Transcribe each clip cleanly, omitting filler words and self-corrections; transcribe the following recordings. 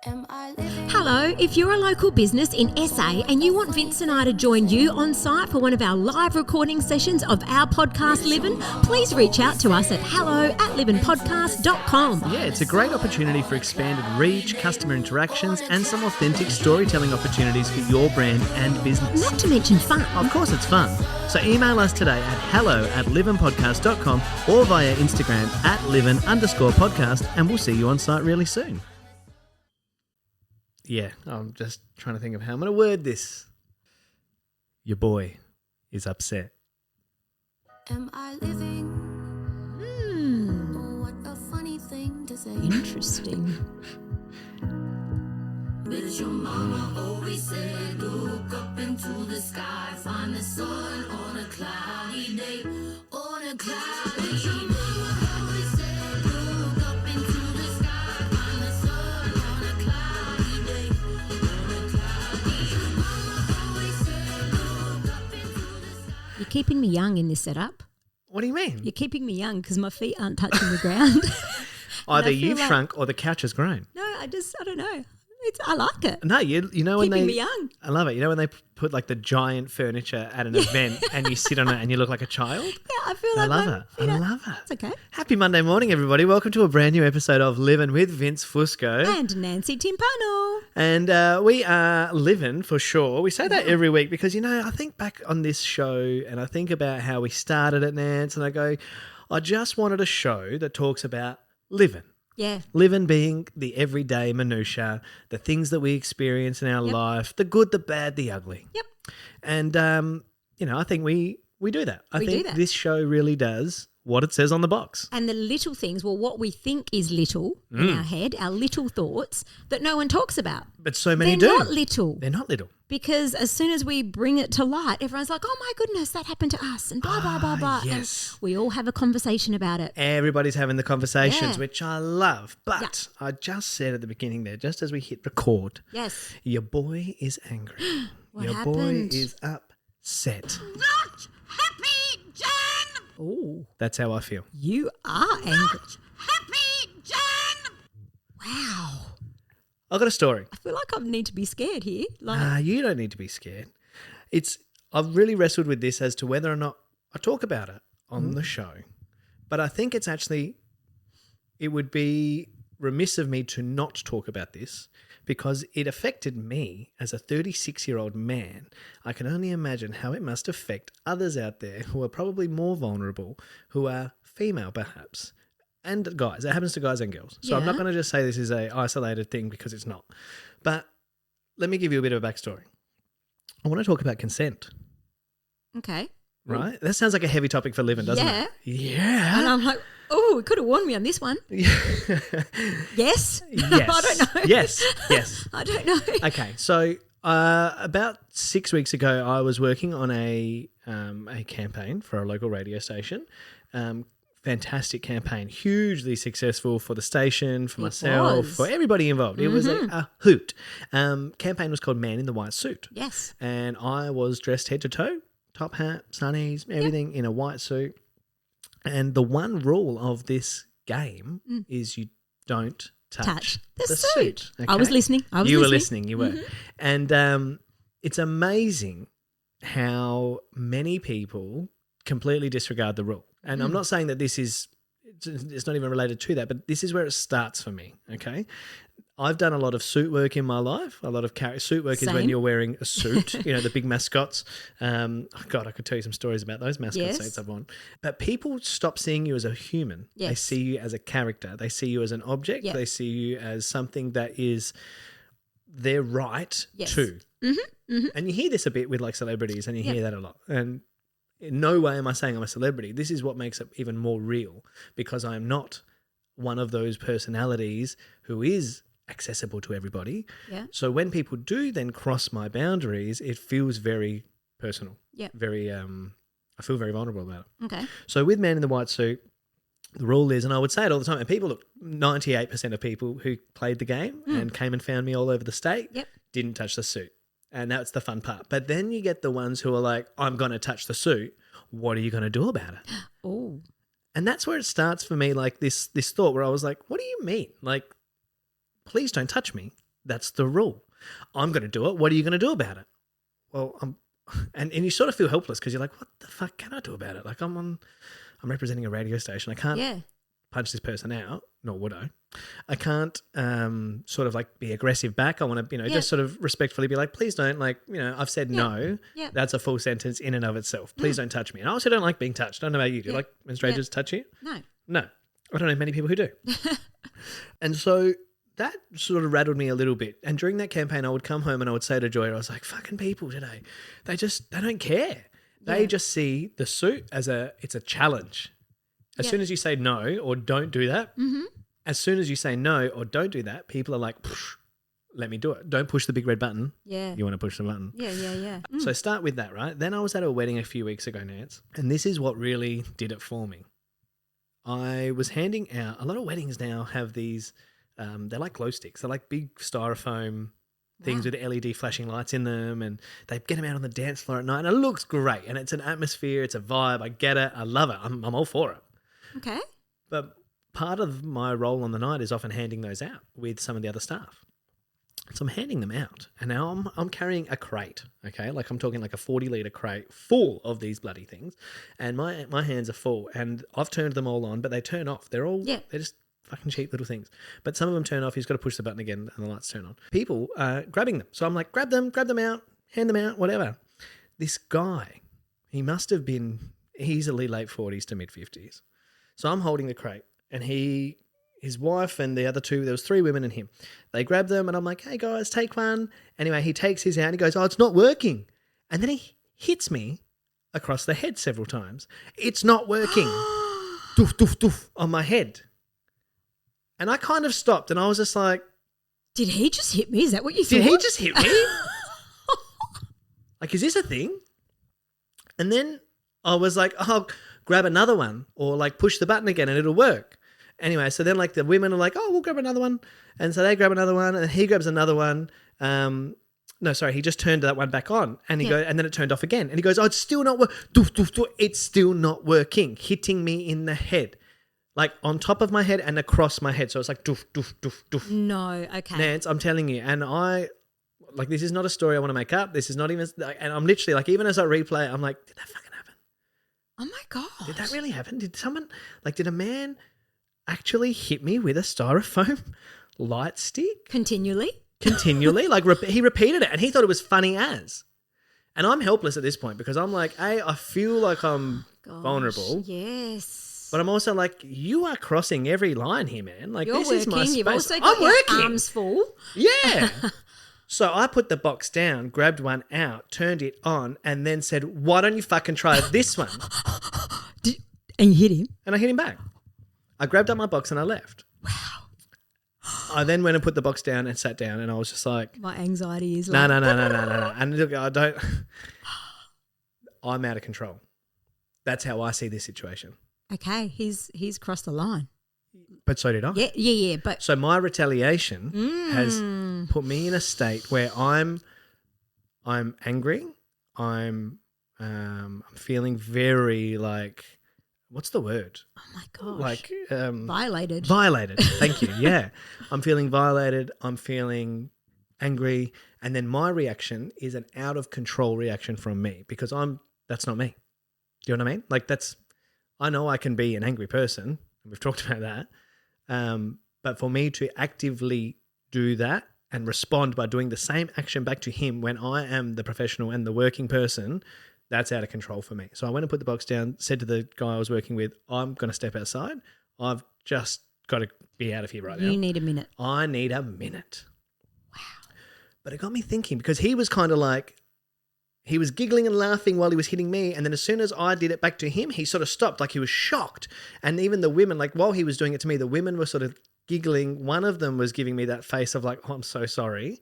Hello, if you're a local business in SA and you want Vince and I to join you on site for one of our live recording sessions of our podcast Livin', please reach out to us at hello@livinpodcast.com. Yeah, it's a great opportunity for expanded reach, customer interactions, and some authentic storytelling opportunities for your brand and business. Not to mention fun. Of course it's fun. So email us today at hello@livinpodcast.com or via Instagram @livin_podcast, and we'll see you on site really soon. Yeah, I'm just trying to think of how I'm going to word this. Your boy is upset. Am I living? Oh, what a funny thing to say. Interesting. But your mama always said, look up into the sky, find the sun on a cloudy day, on a cloudy day. Your mama always said, look up into the sky, find the sun on a cloudy day, on a cloudy day. Your mama always said, look up into the sky. You're keeping me young in this setup. What do you mean? You're keeping me young because my feet aren't touching the ground. Either you've shrunk or the couch has grown. No, I don't know. I like it. No, you know when Keeping they... me young. I love it. You know when they put like the giant furniture at an event and you sit on it and you look like a child? Yeah, I feel I like love it. I love it. It's okay. Happy Monday morning, everybody. Welcome to a brand new episode of Livin' with Vince Fusco. And Nancy Timpano. And we are living for sure. We say that every week because, you know, I think back on this show and I think about how we started at Nance and I go, I just wanted a show that talks about living. Yeah. Living being the everyday minutiae, the things that we experience in our life, the good, the bad, the ugly. Yep. And, you know, I think we do that. I We do think that. this show really does what it says on the box. And the little things, well, what we think is little in our head, our little thoughts that no one talks about. But so many They're do. not little. They're not little. Because as soon as we bring it to light, everyone's like, oh my goodness, that happened to us and blah, blah, blah, blah. yes. And we all have a conversation about it. Everybody's having the conversations, Yeah. which I love. But I just said at the beginning there, just as we hit record, Yes. your boy is angry. What your happened? boy is upset. Not happy, Jen! Oh, That's how I feel. you are angry. Happy, Jen! Wow. I've got a story. I feel like I need to be scared here. Like, You don't need to be scared. I've really wrestled with this as to whether or not I talk about it on the show. But I think it would be remiss of me to not talk about this because it affected me as a 36-year-old man. I can only imagine how it must affect others out there who are probably more vulnerable, who are female perhaps, and guys. It happens to guys and girls. So I'm not Yeah. going to just say this is a isolated thing because it's not. But let me give you a bit of a backstory. I want to talk about consent, okay. right? That sounds like a heavy topic for living, doesn't Yeah. it? Yeah. And I'm like, oh, it could have warned me on this one. Yes? Yes. I don't know. Yes. I don't know. Okay, so about 6 weeks ago, I was working on a campaign for a local radio station. Fantastic campaign, hugely successful for the station, for myself, was. for everybody involved. It was a hoot. Campaign was called Man in the White Suit. Yes. And I was dressed head to toe, top hat, sunnies, everything in a white suit. And the one rule of this game is you don't touch the suit. Okay? I was listening. You were listening. You were. And it's amazing how many people completely disregard the rule. And I'm not saying that it's not even related to that, but this is where it starts for me, okay? I've done a lot of suit work in my life. A lot of suit work is when Same. you're wearing a suit, you know, the big mascots. God, I could tell you some stories about those mascot Yes. suits I've worn. But people stop seeing you as a human. They Yes. see you as a character. They see you as an object. Yep. They see you as something that is their right Yes. to. And you hear this a bit with like celebrities and you hear that a lot. And in no way am I saying I'm a celebrity. This is what makes it even more real because I'm not one of those personalities who is accessible to everybody. Yeah. So when people do then cross my boundaries, it feels very personal. Yeah. Very, I feel very vulnerable about it. Okay. So with Man in the White Suit, the rule is, and I would say it all the time, and people, look, 98% of people who played the game and came and found me all over the state Yep. didn't touch the suit. And that's the fun part. But then you get the ones who are like, I'm going to touch the suit. What are you going to do about it? Oh. And that's where it starts for me, like this thought where I was like, what do you mean? Like, please don't touch me. That's the rule. I'm going to do it. What are you going to do about it? Well, and you sort of feel helpless because you're like, what the fuck can I do about it? Like I'm representing a radio station. I can't punch this person out, nor would I. I can't sort of like be aggressive back. I want to, just sort of respectfully be like, please don't, like, I've said no. Yeah. That's a full sentence in and of itself. Please don't touch me. And I also don't like being touched. I don't know about you. Do you like when strangers touch you? No. I don't know many people who do. And so that sort of rattled me a little bit. And during that campaign, I would come home and I would say to Joy, I was like, fucking people today, they don't care. They just see the suit as it's a challenge. As soon as you say no or don't do that, as soon as you say no or don't do that, people are like, let me do it. Don't push the big red button. Yeah. You want to push the button. Yeah. So start with that, right? Then I was at a wedding a few weeks ago, Nance, and this is what really did it for me. I was handing out, a lot of weddings now have these, they're like glow sticks. They're like big styrofoam things with LED flashing lights in them, and they get them out on the dance floor at night, and it looks great, and it's an atmosphere, it's a vibe. I get it. I love it. I'm all for it. Okay. But part of my role on the night is often handing those out with some of the other staff. So I'm handing them out, and now I'm carrying a crate, okay? Like I'm talking like a 40-litre crate full of these bloody things, and my hands are full, and I've turned them all on, but they turn off. They're just fucking cheap little things. But some of them turn off. You've got to push the button again and the lights turn on. People are grabbing them. So I'm like, grab them out, hand them out, whatever. This guy, he must have been easily late 40s to mid-50s. So I'm holding the crate, and his wife and the other two, there was 3 women and him. They grab them, and I'm like, hey guys, take one. Anyway, he takes his out and he goes, oh, it's not working. And then he hits me across the head several times. It's not working. Doof, doof, doof on my head. And I kind of stopped, and I was just like, did he just hit me? Is that what you thought? Did he just hit me? Like, is this a thing? And then I was like, oh, grab another one, or like push the button again and it'll work. Anyway, so then like the women are like, oh, we'll grab another one. And so they grab another one, and he grabs another one. He just turned that one back on, and and then it turned off again. And he goes, oh, it's still not working. It's still not working, hitting me in the head, like on top of my head and across my head. So it's like doof, doof, doof, doof. No, okay. Nance, I'm telling you. And this is not a story I want to make up. This is not even, and I'm literally like, even as I replay it, I'm like, did that fucking happen? Oh my God. Did that really happen? Did a man actually hit me with a styrofoam light stick? Continually? Like he repeated it, and he thought it was funny as. And I'm helpless at this point because I'm like, I feel like I'm vulnerable. Yes. But I'm also like, you are crossing every line here, man. Like, this is my space. You've also got your arms full. Yeah. So I put the box down, grabbed one out, turned it on, and then said, why don't you fucking try this one? And you hit him? And I hit him back. I grabbed up my box and I left. Wow. I then went and put the box down and sat down, and I was just like, my anxiety is no. And look, I'm out of control. That's how I see this situation. Okay, he's crossed the line. But so did I. Yeah. But so my retaliation has put me in a state where I'm angry. I'm feeling very like, what's the word? Oh my gosh. Like violated. Violated. Thank you. Yeah. I'm feeling violated. I'm feeling angry, and then my reaction is an out of control reaction from me because that's not me. Do you know what I mean? Like I know I can be an angry person. We've talked about that. But for me to actively do that and respond by doing the same action back to him when I am the professional and the working person, that's out of control for me. So I went and put the box down, said to the guy I was working with, I'm going to step outside. I've just got to be out of here right now. You need a minute. I need a minute. Wow. But it got me thinking because he was kind of like, he was giggling and laughing while he was hitting me, and then as soon as I did it back to him, he sort of stopped, like he was shocked. And even the women, like while he was doing it to me, the women were sort of giggling. One of them was giving me that face of like, oh, I'm so sorry.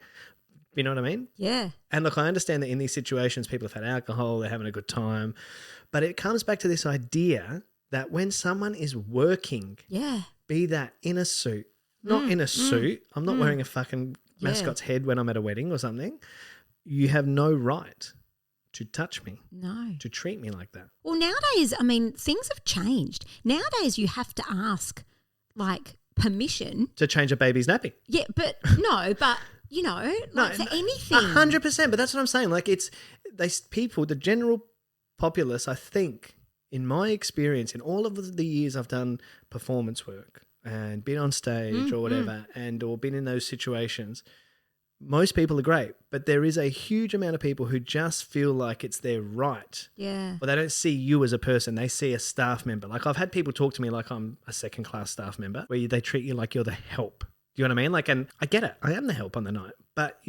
You know what I mean? Yeah. And look, I understand that in these situations, people have had alcohol, they're having a good time. But it comes back to this idea that when someone is working, be that in a suit, not in a suit, I'm not wearing a fucking mascot's head when I'm at a wedding or something, you have no right to touch me. No. To treat me like that. Well, nowadays, I mean, things have changed. Nowadays, you have to ask, like, permission. To change a baby's nappy. Yeah, but no, but you know, like for anything. 100%. But that's what I'm saying. Like people, the general populace, I think, in my experience, in all of the years I've done performance work and been on stage or whatever, or been in those situations, most people are great, but there is a huge amount of people who just feel like it's their right. Yeah. Or they don't see you as a person. They see a staff member. Like I've had people talk to me like I'm a second-class staff member, where they treat you like you're the help. Do you know what I mean? Like, and I get it. I am the help on the night, but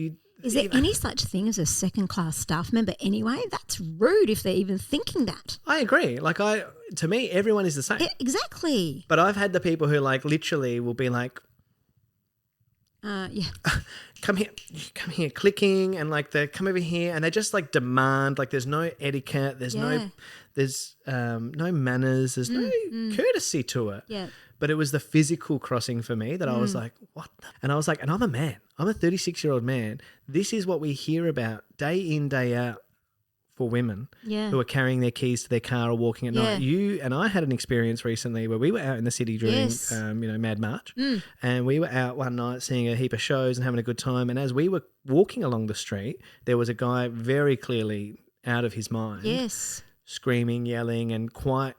is there any such thing as a second-class staff member anyway? That's rude if they're even thinking that. I agree. Like to me, everyone is the same. Exactly. But I've had the people who like literally will be like, yeah. come here, clicking, and like they come over here and they just like demand, like there's no etiquette, there's no manners, there's no courtesy to it. Yeah. But it was the physical crossing for me that I was like, what? And I was like, and I'm a man. I'm a 36-year-old man. This is what we hear about day in, day out for women who are carrying their keys to their car or walking at night. You and I had an experience recently where we were out in the city during, Mad March, and we were out one night seeing a heap of shows and having a good time. And as we were walking along the street, there was a guy very clearly out of his mind, screaming, yelling, and quite.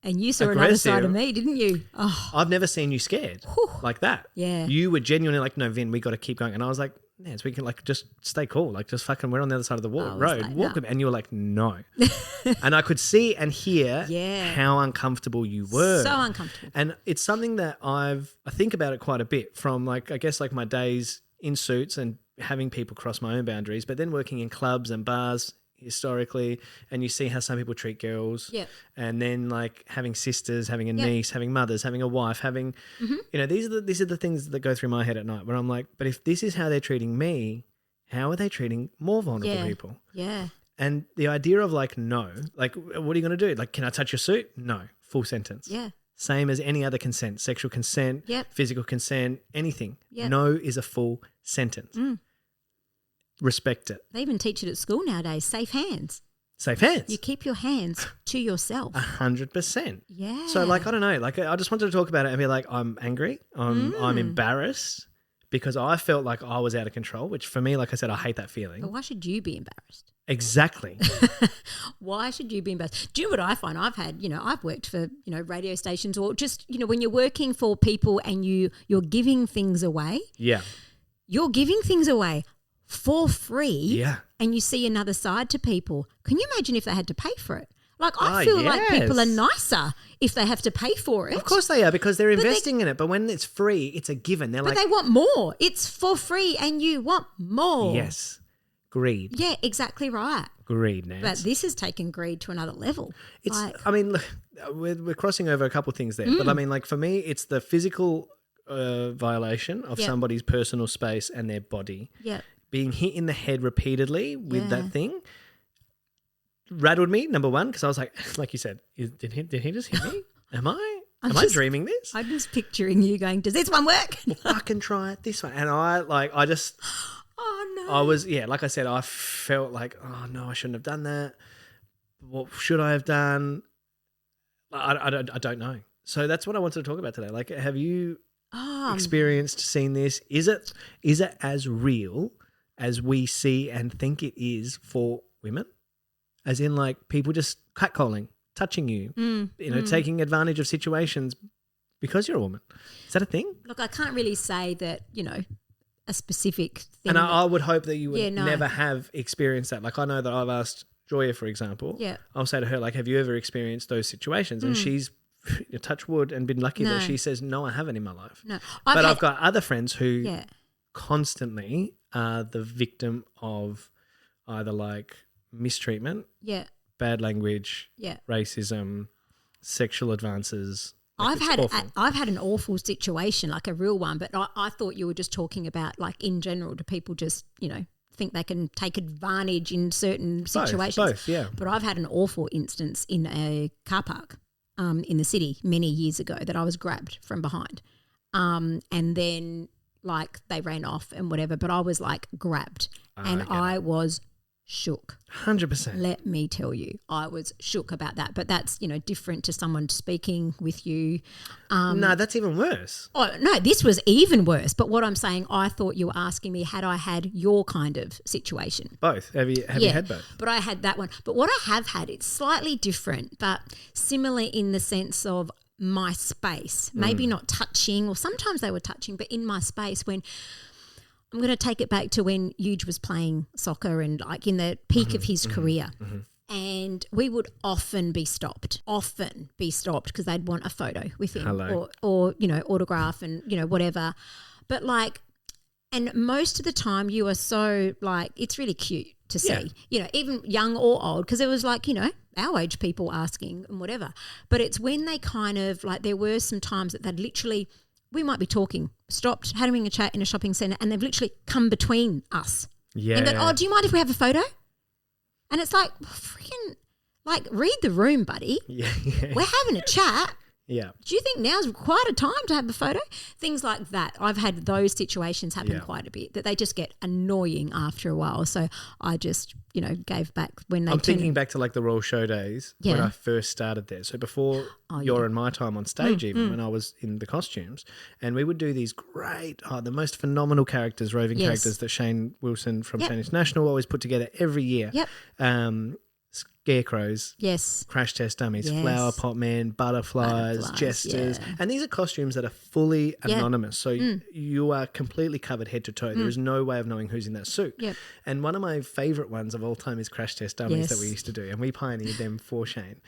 And you saw another side of me, didn't you? Oh. I've never seen you scared like that. Yeah, you were genuinely like, "No, Vin, we got to keep going." And I was like, "Yeah, so we can like just stay cool, like just fucking we're on the other side of the road, like, walk." And you were like, "No," and I could see and hear how uncomfortable you were, so uncomfortable. And it's something that I think about it quite a bit from like I guess like my days in suits and having people cross my own boundaries, but then working in clubs and bars historically, and you see how some people treat girls, and then like having sisters, having a niece, having mothers, having a wife, having you know, these are the things that go through my head at night where I'm like, but if this is how they're treating me, how are they treating more vulnerable people? And the idea of like, no, like what are you going to do? Like, can I touch your suit? No. Full sentence. Same as any other consent, sexual consent, physical consent, anything. No is a full sentence. Respect it. They even teach it at school nowadays. Safe hands. Safe hands. You keep your hands to yourself. 100%. Yeah. So like, I don't know, like I just wanted to talk about it and be like, I'm angry. I'm embarrassed because I felt like I was out of control, which for me, like I said, I hate that feeling. But why should you be embarrassed? Exactly. Why should you be embarrassed? Do you know what I find? I've worked for, radio stations or just, when you're working for people and you're giving things away. Yeah. You're giving things away for free, and you see another side to people. Can you imagine if they had to pay for it? Like I feel like people are nicer if they have to pay for it. Of course they are because they're investing in it. But when it's free, it's a given. But they want more. It's for free and you want more. Yes. Greed. Yeah, exactly right. Greed, Nance. But this has taken greed to another level. It's. I mean, look, we're crossing over a couple of things there. But I mean, like for me, it's the physical violation of somebody's personal space and their body. Yeah. Being hit in the head repeatedly with that thing rattled me, number one, because I was like you said, did he just hit me? Am I dreaming this? I'm just picturing you going, does this one work? Well, I can try it this one. And I just, oh no. I was, like I said, I felt like, oh no, I shouldn't have done that. What should I have done? I don't know. So that's what I wanted to talk about today. Like, have you experienced, seen this? Is it as real as we see and think it is for women? As in like people just catcalling, touching you, taking advantage of situations because you're a woman. Is that a thing? Look, I can't really say that, a specific thing. And I would hope that you would never have experienced that. Like I know that I've asked Joya, for example, I'll say to her, like, have you ever experienced those situations? And she's touch wood and been lucky that she says, no, I haven't in my life. No. I've got other friends who constantly are the victim of either like mistreatment, bad language, racism, sexual advances. I've had an awful situation, like a real one, but I thought you were just talking about like in general, do people just, think they can take advantage in certain situations? Both, yeah. But I've had an awful instance in a car park in the city many years ago that I was grabbed from behind. And then like they ran off and whatever, but I was like grabbed and I was shook. 100%. Let me tell you, I was shook about that. But that's, different to someone speaking with you. No, that's even worse. Oh, no, this was even worse. But what I'm saying, I thought you were asking me, had I had your kind of situation? Both. Have you had both? But I had that one. But what I have had, it's slightly different, but similar in the sense of my space. Maybe not touching, or sometimes they were touching, but in my space when – I'm going to take it back to when Huge was playing soccer and like in the peak of his career. And we would often be stopped because they'd want a photo with him or autograph and, whatever. But like, and most of the time you are so like, it's really cute to see, even young or old, because it was like, our age people asking and whatever. But it's when they kind of like, there were some times that they'd literally – we might be talking, stopped, having a chat in a shopping centre, and they've literally come between us. Yeah. And go, do you mind if we have a photo? And it's like, freaking, like, read the room, buddy. Yeah. We're having a chat. Yeah. Do you think now's quite a time to have a photo? Things like that. I've had those situations happen quite a bit, that they just get annoying after a while. So I just, gave back when they I'm thinking back to like the Royal Show days when I first started there. So before your and my time on stage when I was in the costumes, and we would do these great, the most phenomenal characters, roving characters that Shane Wilson from Shane International always put together every year. Yep. Scarecrows, crash test dummies, flower pot men, butterflies, jesters, and these are costumes that are fully anonymous. So you are completely covered head to toe. There is no way of knowing who's in that suit. Yep. And one of my favourite ones of all time is crash test dummies that we used to do, and we pioneered them for Shane.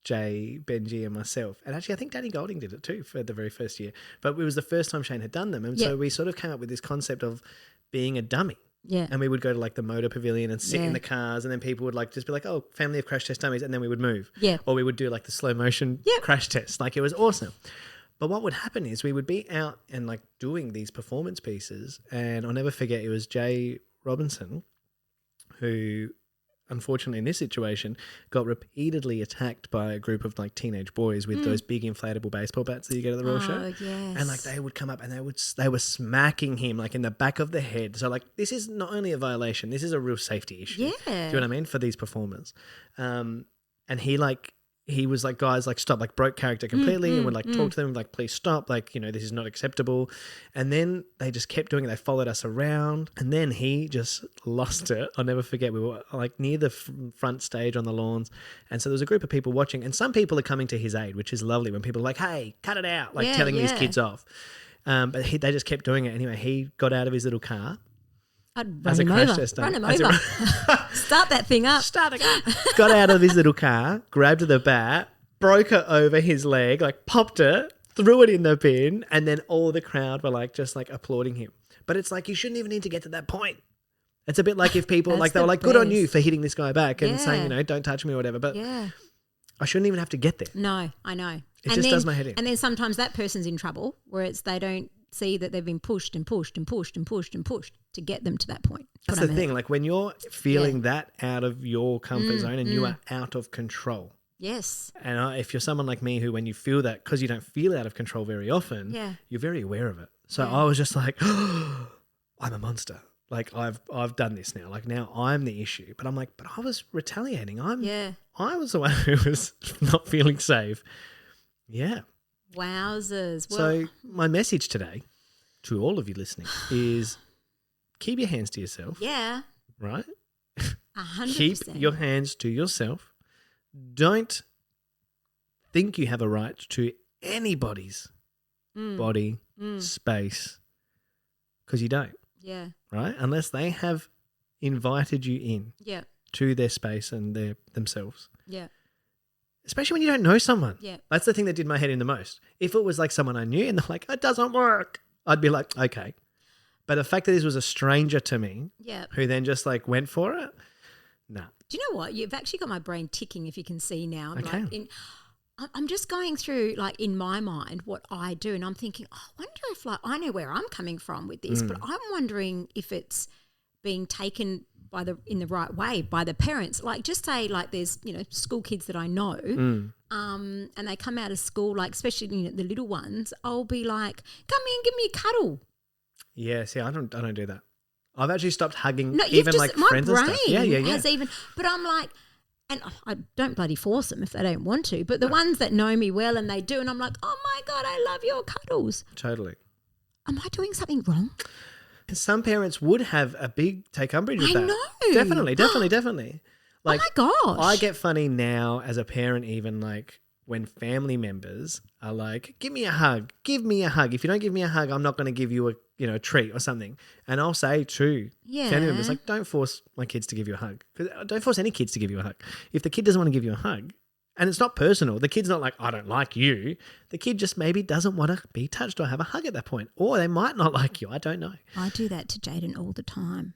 Jay, Benji and myself. And actually I think Danny Golding did it too for the very first year. But it was the first time Shane had done them. And so we sort of came up with this concept of being a dummy. Yeah. And we would go to like the motor pavilion and sit in the cars, and then people would like just be like, oh, family of crash test dummies, and then we would move. Yeah. Or we would do like the slow motion crash test. Like it was awesome. But what would happen is we would be out and like doing these performance pieces, and I'll never forget, it was Jay Robinson who unfortunately in this situation got repeatedly attacked by a group of like teenage boys with those big inflatable baseball bats that you get at the Royal Show. Yes. And like they would come up and they were smacking him like in the back of the head. So like this is not only a violation, this is a real safety issue. Yeah. Do you know what I mean? For these performers. And he was like, guys, like stop, like broke character completely and would like talk to them like, please stop. Like, this is not acceptable. And then they just kept doing it. They followed us around, and then he just lost it. I'll never forget. We were like near the front stage on the lawns. And so there was a group of people watching, and some people are coming to his aid, which is lovely when people are like, hey, cut it out, like telling these kids off. But they just kept doing it. Anyway, he got out of his little car. I'd run him over. Run him over. Start that thing up. Start it up. Got out of his little car, grabbed the bat, broke it over his leg, like popped it, threw it in the bin, and then all the crowd were like just like applauding him. But it's like you shouldn't even need to get to that point. It's a bit like if people like they were like, good on you for hitting this guy back and saying, don't touch me or whatever. But I shouldn't even have to get there. No, I know. It just does my head in. And then sometimes that person's in trouble, where they don't see that they've been pushed and pushed and pushed and pushed and pushed to get them to that point. That's the thing. Like when you're feeling that out of your comfort zone and you are out of control. Yes. And if you're someone like me who, when you feel that, because you don't feel out of control very often, you're very aware of it. So I was just like, oh, I'm a monster. Like I've done this now. Like now I'm the issue. But I'm like, but I was retaliating. I was the one who was not feeling safe. Yeah. Wowzers. Well, so my message today to all of you listening is keep your hands to yourself. Yeah. Right? 100%. Keep your hands to yourself. Don't think you have a right to anybody's body, space, because you don't. Yeah. Right? Unless they have invited you in to their space and their themselves. Yeah. Especially when you don't know someone. Yeah. That's the thing that did my head in the most. If it was like someone I knew and they're like, it doesn't work, I'd be like, okay. But the fact that this was a stranger to me who then just like went for it, nah. Do you know what? You've actually got my brain ticking, if you can see now. I'm just going through, like, in my mind what I do, and I'm thinking, I wonder if, like, I know where I'm coming from with this, but I'm wondering if it's being taken in the right way by the parents. Like, just say, like, there's, school kids that I know, and they come out of school, like, especially the little ones, I'll be like, come here and give me a cuddle. Yeah, see, I don't do that. I've actually stopped hugging No, even like my friends and brain stuff. Yeah. has even, but I'm like, and I don't bloody force them if they don't want to, but the ones that know me well and they do, and I'm like, oh my God, I love your cuddles. Totally. Am I doing something wrong? Some parents would have a big take umbrage with I that. know. Definitely. Like, oh my gosh. I get funny now as a parent, even like when family members are like, give me a hug. If you don't give me a hug, I'm not going to give you a treat or something. And I'll say to family members, like, don't force my kids to give you a hug. Don't force any kids to give you a hug. If the kid doesn't want to give you a hug, and it's not personal, the kid's not like, I don't like you. The kid just maybe doesn't want to be touched or have a hug at that point. Or they might not like you. I don't know. I do that to Jaden all the time.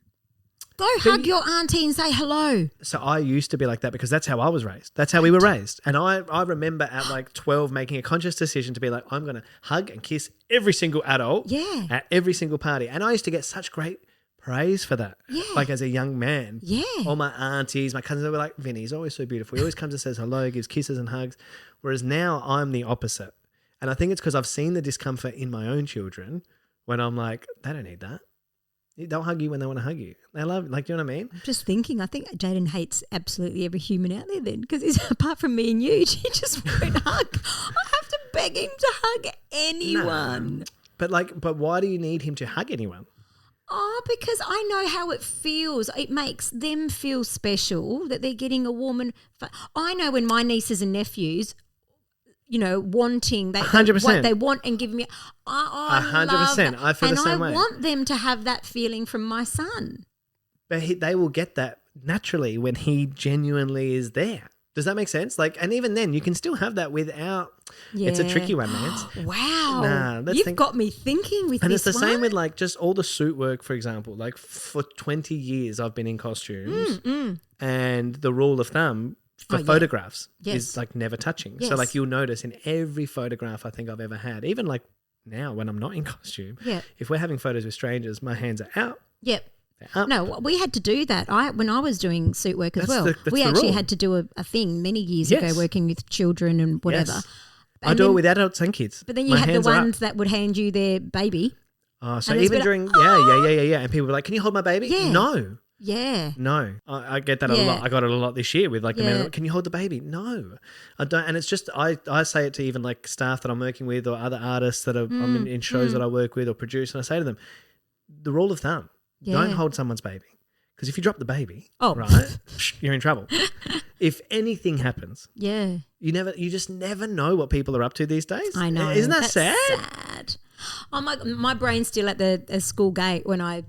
Go hug your auntie and say hello. So I used to be like that because that's how I was raised. That's how we were raised. And I remember at like 12 making a conscious decision to be like, I'm going to hug and kiss every single adult at every single party. And I used to get such great praise for that. Yeah. Like as a young man. Yeah. All my aunties, my cousins, they were like, Vinny, he's always so beautiful. He always comes and says hello, gives kisses and hugs. Whereas now I'm the opposite. And I think it's because I've seen the discomfort in my own children when I'm like, they don't need that. They'll hug you when they want to hug you. They love, like, do you know what I mean? I'm just thinking, I think Jaden hates absolutely every human out there then, because apart from me and you, he just won't hug. I have to beg him to hug anyone. No. But why do you need him to hug anyone? Oh, because I know how it feels. It makes them feel special that they're getting a woman. I know when my nieces and nephews, wanting 100%. What they want and giving me. 100%. I feel the same way. And I want them to have that feeling from my son. But they will get that naturally when he genuinely is there. Does that make sense? Like, and even then, you can still have that without. Yeah. It's a tricky one, man. Wow. You've got me thinking with and this. And it's the same with like just all the suit work, for example. Like for 20 years, I've been in costumes, and the rule of thumb for photographs is like never touching. Yes. So like you'll notice in every photograph I think I've ever had, even like now when I'm not in costume, if we're having photos with strangers, my hands are out. Yep. No, we had to do that. When I was doing suit work as well. We actually had to do a thing many years ago working with children and whatever. Yes. I do it with adults and kids. But then you had the ones that would hand you their baby. Oh, so even during, yeah. And people were like, can you hold my baby? Yeah. No. Yeah. No. I get that a lot. I got it a lot this year with like the man, can you hold the baby? No. I don't. And it's just, I say it to even like staff that I'm working with or other artists that I'm in shows that I work with or produce. And I say to them, the rule of thumb, don't hold someone's baby. Because if you drop the baby, right, you're in trouble. If anything happens, you just never know what people are up to these days. I know. Isn't that That's sad? Oh my brain's still at the school gate when I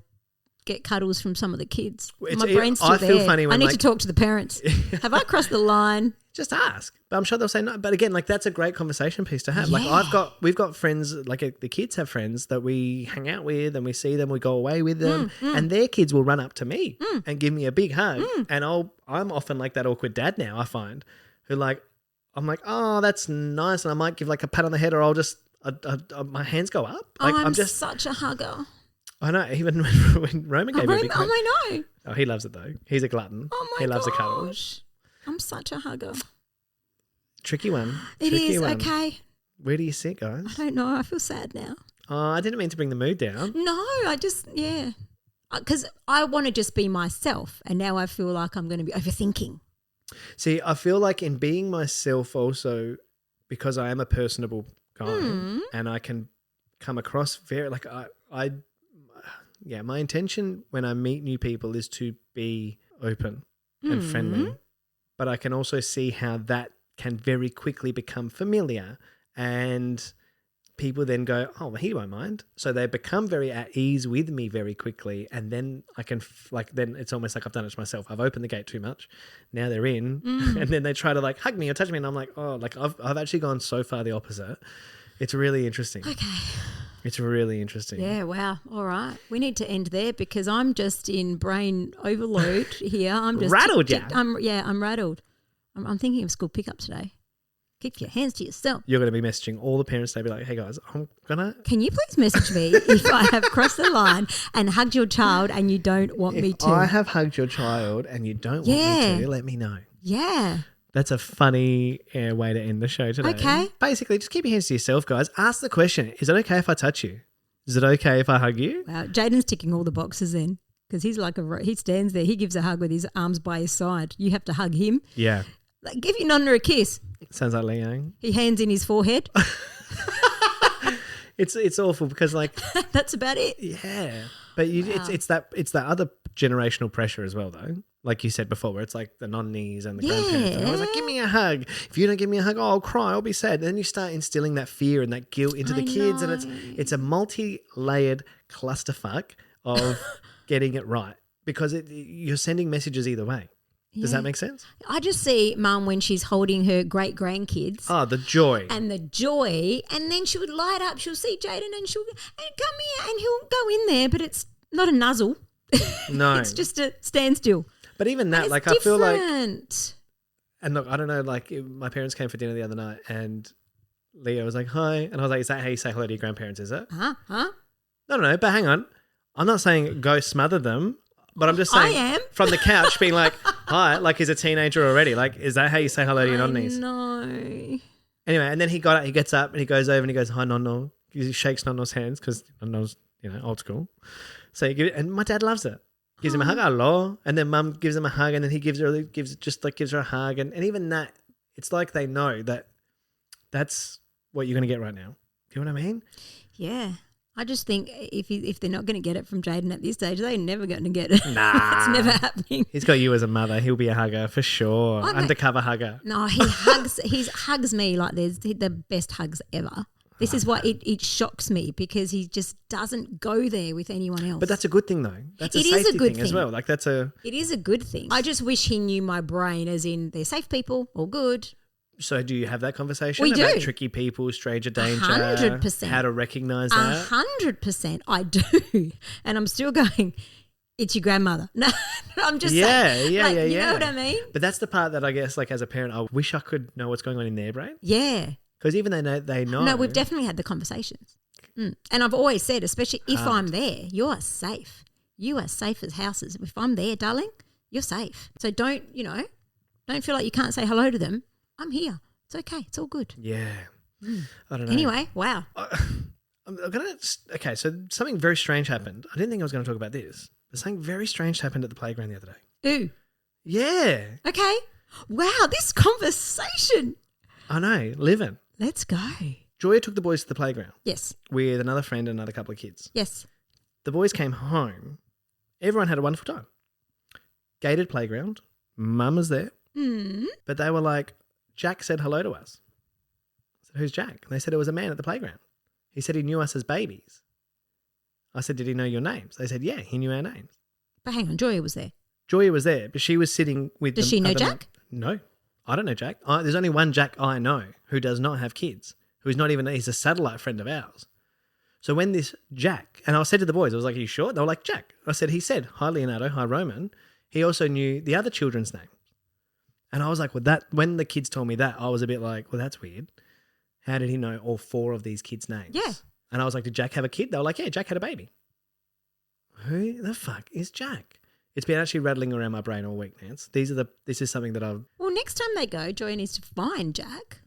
get cuddles from some of the kids. My brain's still there. I feel funny when I need to talk to the parents. Have I crossed the line? Just ask. But I'm sure they'll say no. But again, like that's a great conversation piece to have. Yeah. Like we've got friends, like the kids have friends that we hang out with and we see them, we go away with them and their kids will run up to me and give me a big hug. And I'm often like that awkward dad now, I find, who like, I'm like, oh, that's nice. And I might give like a pat on the head or I'll just, my hands go up. Like I'm just such a hugger. I know, even when Roman gave me a big hug. Oh, I know. Oh, he loves it though. He's a glutton. Oh my gosh. He loves a cuddle. I'm such a hugger. Tricky one. It is, okay. Where do you sit, guys? I don't know. I feel sad now. Oh, I didn't mean to bring the mood down. No, I just, because I want to just be myself and now I feel like I'm going to be overthinking. See, I feel like in being myself also, because I am a personable guy and I can come across very, like my intention when I meet new people is to be open and friendly, but I can also see how that can very quickly become familiar and people then go, oh, well, he won't mind. So they become very at ease with me very quickly and then I can, then it's almost like I've done it to myself. I've opened the gate too much. Now they're in and then they try to like hug me or touch me and I'm like, oh, like I've actually gone so far the opposite. It's really interesting. Okay. It's really interesting. Yeah, wow. All right. We need to end there because I'm just in brain overload here. I'm just rattled, I'm rattled. I'm thinking of school pickup today. Keep your hands to yourself. You're going to be messaging all the parents. They'll be like, hey, guys, Can you please message me if I have crossed the line and hugged your child and you don't want me to? If I have hugged your child and you don't want me to, let me know. Yeah. That's a funny way to end the show today. Okay. Basically, just keep your hands to yourself, guys. Ask the question, is it okay if I touch you? Is it okay if I hug you? Wow, Jaden's ticking all the boxes in. because he's like he stands there. He gives a hug with his arms by his side. You have to hug him. Yeah. Like, give your nonna a kiss. Sounds like Leo. He hands in his forehead. It's awful because like that's about it. Yeah, but it's that other generational pressure as well though. Like you said before, where it's like the nonnies and the grandparents. And I was like, give me a hug. If you don't give me a hug, I'll cry. I'll be sad. And then you start instilling that fear and that guilt into the kids, and it's a multi-layered clusterfuck of getting it right because you're sending messages either way. Does that make sense? I just see Mum when she's holding her great-grandkids. Oh, the joy. And the joy. And then she would light up. She'll see Jaden and she'll come here and he'll go in there, but it's not a nuzzle. No. It's just a standstill. But even that, like different. I feel like... And look, I don't know, like my parents came for dinner the other night and Leo was like, hi. And I was like, is that how you say hello to your grandparents, is it? Huh? No, but hang on. I'm not saying go smother them. But I'm just saying, I am. From the couch being like, hi, like he's a teenager already. Like, is that how you say hello to your nonnies? No. Anyway, and then he gets up and he goes over and he goes, hi, Nonno. He shakes Nonno's hands because Nonno's, old school. So and my dad loves it. Gives him a hug, hello. And then Mum gives him a hug and then he gives her a hug. And even that, it's like they know that that's what you're going to get right now. Do you know what I mean? Yeah. I just think if they're not going to get it from Jaden at this stage, they're never going to get it. Nah. It's never happening. He's got you as a mother. He'll be a hugger for sure. Undercover hugger. No, he hugs me like there's the best hugs ever. This is why it shocks me because he just doesn't go there with anyone else. But that's a good thing though. That's a safety thing as well. Like it is a good thing. I just wish he knew my brain as in they're safe people, all good. So do you have that conversation about tricky people, stranger danger? 100%. How to recognise that? 100%. I do. And I'm still going, it's your grandmother. No, I'm just saying. Yeah. You know what I mean? But that's the part that I guess like as a parent, I wish I could know what's going on in their brain. Yeah. Because even they know. No, we've definitely had the conversations. And I've always said, especially if I'm there, you're safe. You are safe as houses. If I'm there, darling, you're safe. So don't feel like you can't say hello to them. I'm here. It's okay. It's all good. Yeah. I don't know. Anyway, wow. Okay, so something very strange happened. I didn't think I was going to talk about this, but something very strange happened at the playground the other day. Ooh. Yeah. Okay. Wow, this conversation. I know. Living. Let's go. Joya took the boys to the playground. Yes. With another friend and another couple of kids. Yes. The boys came home. Everyone had a wonderful time. Gated playground. Mum was there. But they were like, Jack said hello to us. I said, who's Jack? And they said it was a man at the playground. He said he knew us as babies. I said, did he know your names? They said, yeah, he knew our names. But hang on, Joya was there. Joya was there, but she was sitting with Does she know Jack? No, I don't know Jack. There's only one Jack I know who does not have kids, he's a satellite friend of ours. So when this Jack, and I said to the boys, I was like, are you sure? They were like, Jack. I said, he said, hi Leonardo, hi Roman. He also knew the other children's names. And I was like, well, when the kids told me that, I was a bit like, well, that's weird. How did he know all four of these kids' names? Yeah. And I was like, did Jack have a kid? They were like, yeah, Jack had a baby. Who the fuck is Jack? It's been actually rattling around my brain all week, Nance. This is something that I've... Well, next time they go, Joy needs to find Jack.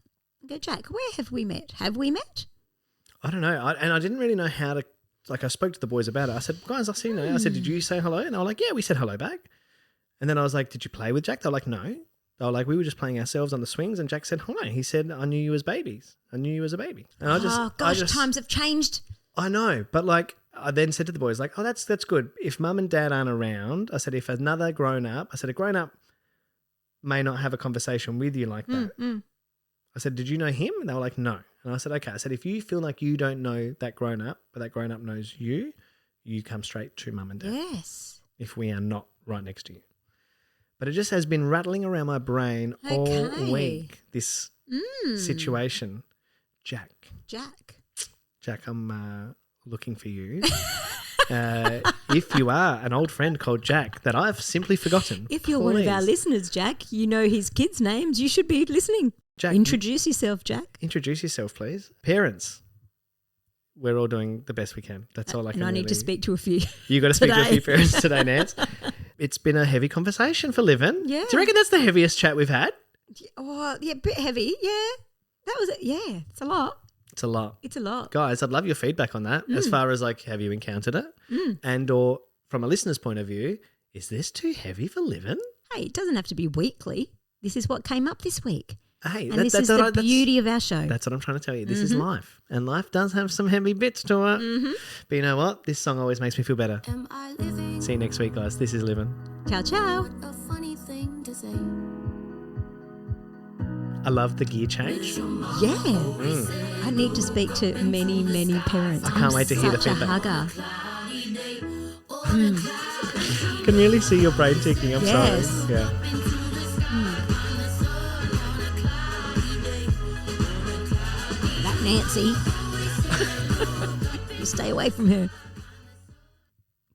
Go, Jack, where have we met? Have we met? I don't know. I didn't really know how to... Like, I spoke to the boys about it. I said, guys, I see you now. I said, did you say hello? And they were like, yeah, we said hello back. And then I was like, did you play with Jack? They were like, no. They were like, we were just playing ourselves on the swings, and Jack said, hi. He said, I knew you as babies. I knew you as a baby. And times have changed. I know, but like, I then said to the boys, like, oh, that's good. If mum and dad aren't around, I said, if another grown-up, a grown-up may not have a conversation with you like that. I said, did you know him? And they were like, no. And I said, okay. I said, if you feel like you don't know that grown-up, but that grown-up knows you, you come straight to mum and dad. Yes. If we are not right next to you. But it just has been rattling around my brain all week, this situation. Jack, I'm looking for you. If you are an old friend called Jack that I've simply forgotten. If you're one of our listeners, Jack, you know his kids' names, you should be listening. Jack, introduce yourself, Jack. Introduce yourself, please. Parents, we're all doing the best we can. That's all I can And I need to speak to a few. You got to speak to a few parents today, Nance. It's been a heavy conversation for Livin. Yeah. Do you reckon that's the heaviest chat we've had? Oh, yeah, a bit heavy. Yeah. That was it. Yeah, it's a lot. It's a lot. It's a lot. Guys, I'd love your feedback on that as far as like, have you encountered it? And or from a listener's point of view, is this too heavy for living? Hey, it doesn't have to be weekly. This is what came up this week. Hey, and this is the beauty of our show. That's what I'm trying to tell you. This is life. And life does have some heavy bits to it. But you know what? This song always makes me feel better. Am I living? See you next week, guys. This is Living. Ciao, ciao. A funny thing to say. I love the gear change. Yeah. I need to speak to many, many parents. I can't wait to hear the Such a feedback. hugger. Can really see your brain ticking. I'm Yes. sorry. Yeah. That Nancy. You stay away from her.